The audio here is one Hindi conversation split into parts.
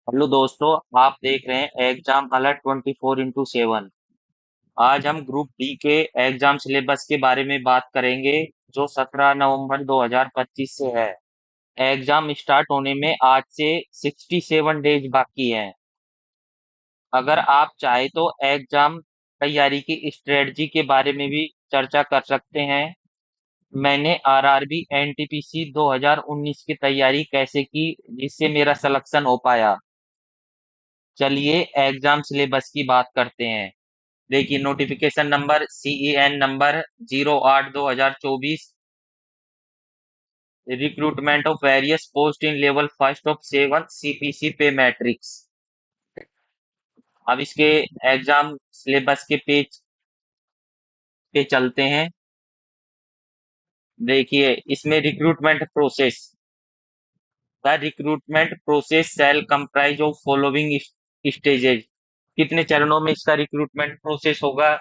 हेलो दोस्तों, आप देख रहे हैं एग्जाम अलर्ट 24x7। आज हम ग्रुप डी के एग्जाम सिलेबस के बारे में बात करेंगे, जो 17 नवंबर 2025 से है। एग्जाम स्टार्ट होने में आज से 67 डेज बाकी हैं। अगर आप चाहे तो एग्जाम तैयारी की स्ट्रेटजी के बारे में भी चर्चा कर सकते हैं। मैंने आरआरबी एनटीपीसी 2019 की तैयारी कैसे की, जिससे मेरा सिलेक्शन हो पाया। चलिए एग्जाम सिलेबस की बात करते हैं। देखिए, notification number CEN number 08/2024, recruitment of various post in level first of 7 CPC पे मैट्रिक्स। अब इसके एग्जाम सिलेबस के पेज पे चलते हैं। देखिए, इसमें recruitment process, the recruitment process shall comprise of following stages. कितने चरणों में इसका रिक्रूटमेंट प्रोसेस होगा?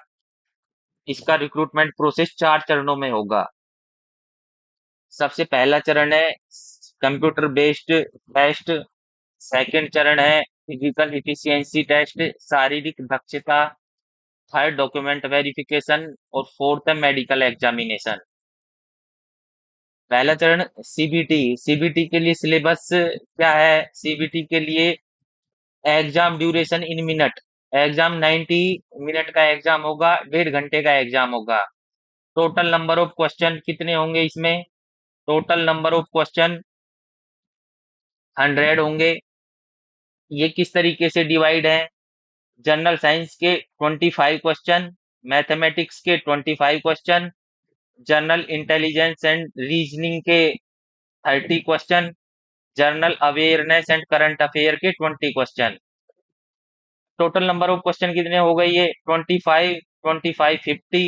इसका रिक्रूटमेंट प्रोसेस 4 चरणों में होगा। सबसे पहला चरण है कंप्यूटर बेस्ड टेस्ट। सेकंड चरण है फिजिकल इफिशिएंसी टेस्ट, शारीरिक दक्षता। Third document verification. और फोर्थ है मेडिकल एग्जामिनेशन। पहला चरण सीबीटी। सीबीटी के लिए सिलेबस क्या है? सीबीटी के लिए एग्जाम ड्यूरेशन इन मिनट। एग्जाम 90 मिनट का एग्जाम होगा, 1.5 घंटे का एग्जाम होगा। टोटल नंबर ऑफ क्वेश्चन कितने होंगे इसमें? टोटल नंबर ऑफ क्वेश्चन 100 होंगे। ये किस तरीके से डिवाइड है? जनरल साइंस के 25 क्वेश्चन, मैथमेटिक्स के 25 question, general intelligence and reasoning के 30 question, general awareness and current affair के 20 question. Total number of question कितने हो गए? ये 25, 25 50,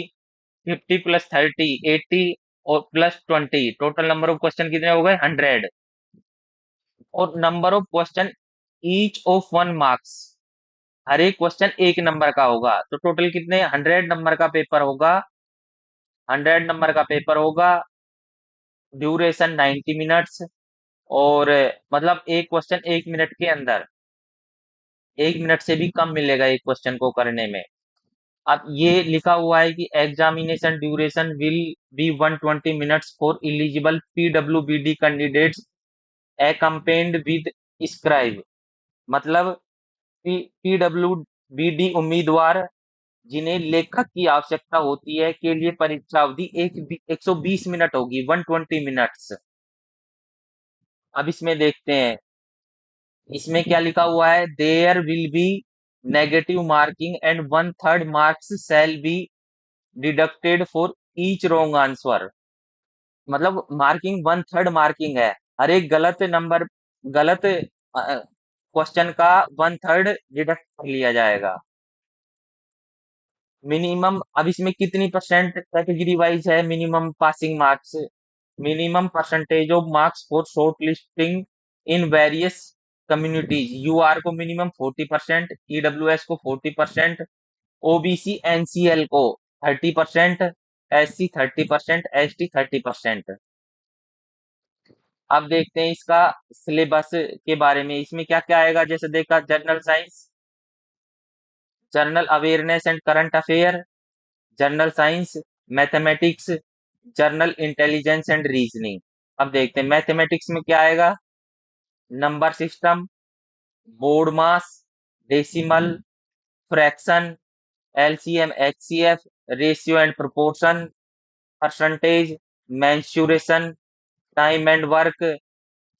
50 प्लस 30 80, और plus 20, total number of question कितने हो गए? 100। और number of question each of 1 marks. हर एक क्वेश्चन 1 नंबर का होगा, तो टोटल कितने? 100 नंबर का पेपर होगा। 100 नंबर का पेपर होगा। Duration 90 minutes. और मतलब एक क्वेश्चन 1 मिनट के अंदर, 1 मिनट से भी कम मिलेगा एक क्वेश्चन को करने में। अब ये लिखा हुआ है कि examination duration will be 120 minutes for eligible PWBD candidates accompanied with scribe. मतलब PWBD उम्मीदवार जिन्हें लेखक की आवश्यकता होती है के लिए परीक्षा अवधि 120 मिनट होगी, 120 मिनट्स। अब इसमें देखते हैं, इसमें क्या लिखा हुआ है? There will be negative marking and 1/3 marks shall be deducted for each wrong answer. मतलब मार्किंग 1/3 मार्किंग है। हर एक गलत क्वेश्चन का 1/3 डिडक्ट कर लिया जाएगा। मिनिमम, अब इसमें कितनी परसेंट कैटेगरी वाइज है minimum passing marks? Minimum percentage of marks for short listing in various communities. UR को मिनिमम 40%, ईडब्ल्यूएस को 40%, ओबीसी एनसीएल को 30%, एससी 30%, एसटी 30%। अब देखते हैं इसका सिलेबस के बारे में। इसमें क्या क्या आएगा? जैसे देखा, general science, general awareness and current affair, general science, mathematics, general intelligence and reasoning. अब देखते हैं मैथमेटिक्स में क्या आएगा। Number system, BODMAS, decimal, fraction, LCM HCF, ratio and proportion, percentage, mensuration, time and work,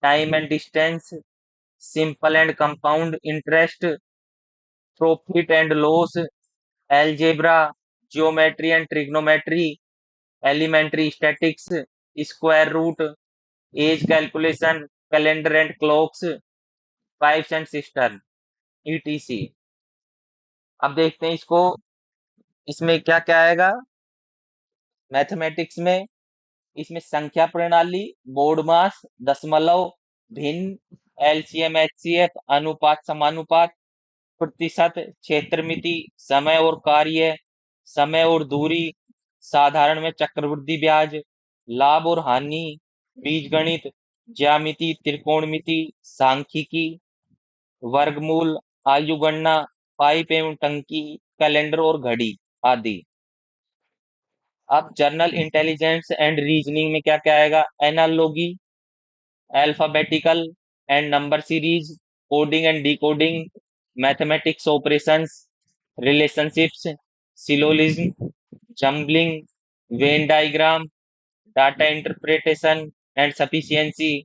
time and distance, simple and compound interest, profit and loss, algebra, geometry and trigonometry, elementary statics, square root, age calculation, calendar and clocks, pipes and cistern, ETC. अब देखते हैं इसको, इसमें क्या क्या आएगा मैथमेटिक्स में। इसमें संख्या प्रणाली, बोर्ड मास, दशमलव, भिन्न, एलसीएम एचसीएफ, अनुपात समानुपात, प्रतिशत, क्षेत्रमिति, समय और कार्य, समय और दूरी, साधारण में चक्रवृद्धि ब्याज, लाभ और हानि, बीजगणित, ज्यामिति, त्रिकोणमिति, सांख्यिकी, वर्गमूल, आयु गणना, पाइप एवं टंकी, कैलेंडर और घड़ी आदि। अब जनरल इंटेलिजेंस एंड रीजनिंग में क्या क्या आएगा? Analogy, alphabetical and number series, coding and decoding, mathematics operations, relationships, syllogism, jumbling, Venn diagram, data interpretation and sufficiency,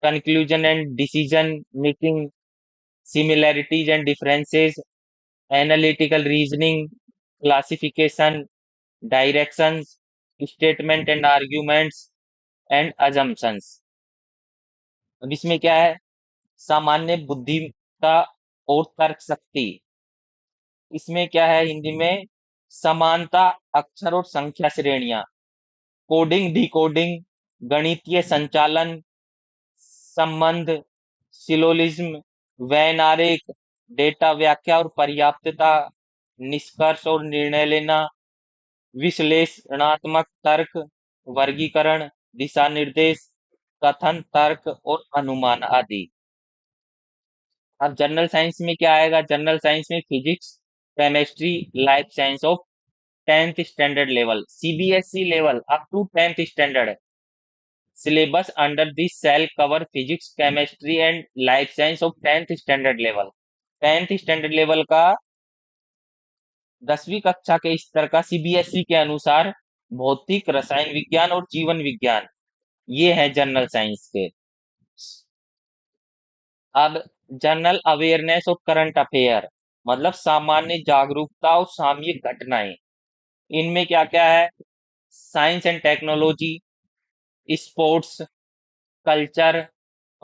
conclusion and decision making, similarities and differences, analytical reasoning, classification, directions, statement and arguments, and assumptions। अब इसमें क्या है? सामान्य बुद्धिमत्ता और तर्क शक्ति। इसमें क्या है हिंदी में? समानता, अक्षर और संख्या श्रेणियां, कोडिंग डिकोडिंग, गणितीय संचालन, संबंध, सिलोजिज्म, वैन आरेख, डेटा व्याख्या और पर्याप्तता, निष्कर्ष और निर्णय लेना, विश्लेषणात्मक तर्क, वर्गीकरण, दिशा निर्देश, कथन, तर्क और अनुमान आदि। अब जनरल साइंस में क्या आएगा? जनरल साइंस में physics, chemistry, life science of 10th standard level, CBSE level up to 10th standard. Syllabus under this shall cover physics, chemistry and life science of 10th standard level। 10th standard level का 10वीं कक्षा के स्तर का सीबीएसई के अनुसार भौतिक, रसायन विज्ञान और जीवन विज्ञान, ये है जनरल साइंस के। अब जनरल अवेयरनेस और करंट अफेयर, मतलब सामान्य जागरूकता और सामयिक घटनाएं। इनमें क्या क्या है? Science and technology, sports, culture,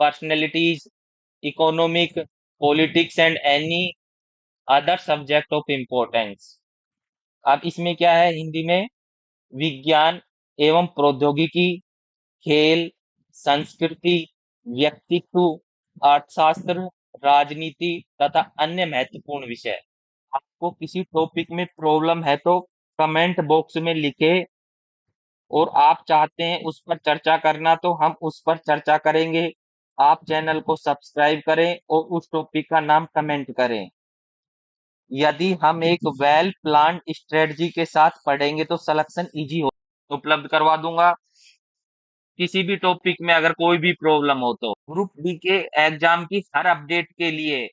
personalities, economic, politics and any other subject of importance. अब इसमें क्या है हिंदी में? विज्ञान एवं प्रौद्योगिकी, खेल, संस्कृति, व्यक्तित्व, अर्थशास्त्र, राजनीति तथा अन्य महत्वपूर्ण विषय। आपको किसी टॉपिक में प्रॉब्लम है तो कमेंट बॉक्स में लिखे, और आप चाहते हैं उस पर चर्चा करना तो हम उस पर चर्चा करेंगे। आप चैनल को सब्सक्राइब करें और उस टॉपिक का नाम कमेंट करें। यदि हम एक वेल प्लान स्ट्रेटजी के साथ पढ़ेंगे तो सिलेक्शन इजी हो, उपलब्ध करवा दूंगा। किसी भी टॉपिक में अगर कोई भी प्रॉब्लम हो तो ग्रुप डी के एग्जाम की हर अपडेट के लिए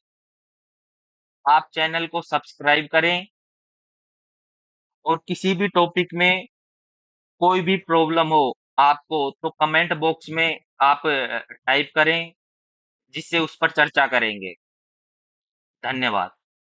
आप चैनल को सब्सक्राइब करें, और किसी भी टॉपिक में कोई भी प्रॉब्लम हो आपको तो कमेंट बॉक्स में आप टाइप करें, जिससे उस पर चर्चा करेंगे। धन्यवाद।